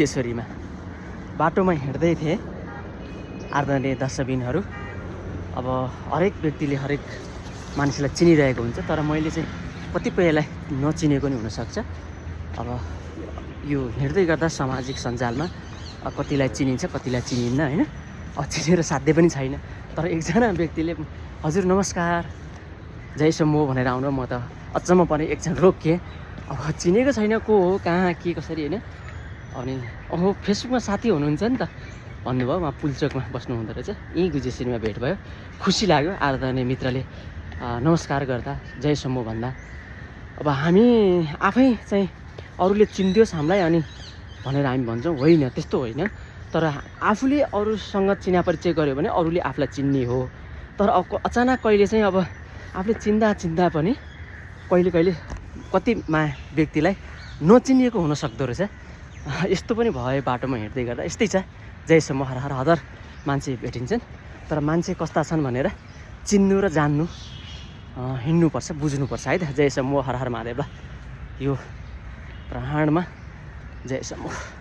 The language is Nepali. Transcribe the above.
सिद्धेश्वरीमा बाटोमा हिँड्दै थिएँ आदरणीय दर्शकबिनहरू। अब हरेक व्यक्तिले हरेक मान्छेलाई चिनिरहेको हुन्छ, तर मैले चाहिँ कतिपयलाई नचिनेको नि हुनसक्छ। अब यो हिँड्दै गर्दा सामाजिक सञ्जालमा कतिलाई चिनिन्छ कतिलाई चिनिन्न होइन, चिनेर साध्य पनि छैन। तर एकजना व्यक्तिले हजुर नमस्कार जय शम्भो भनेर आउनु, म त अचम्म परेँ, एकछिन रोकिएँ। अब चिनेको छैन को हो कहाँ के कसरी होइन। अनि ओहो फेसबुकमा साथी हुनुहुन्छ नि त भन्नुभयो, उहाँ पुलचोकमा बस्नु हुँदो रहेछ। यहीँ गुजेश्वरीमा भेट भयो, खुसी लाग्यो आदरणीय मित्रले नमस्कार गर्दा जय शम्भो भन्दा। अब हामी आफै चाहिँ अरूले चिनिदियोस् हामीलाई अनि भनेर हामी भन्छौँ, होइन त्यस्तो होइन। तर आफूले अरूसँग चिना परिचय गर्यो भने अरूले आफूलाई चिन्ने हो। तर अचानक कहिले चाहिँ अब आफूले चिन्दा पनि कहिले कति व्यक्तिलाई नचिनिएको हुनसक्दो रहेछ। यस्तो पनि भयो बाटोमा हिँड्दै गर्दा, यस्तै छ। जय शम्भो हर हर हजार मान्छे भेटिन्छन्, तर मान्छे कस्ता छन् भनेर चिन्नु र जान्नु हिँड्नुपर्छ, बुझ्नुपर्छ है त। जय शम्भो हर हर महादेव। ल यो प्रहाडमा जय शम्भो।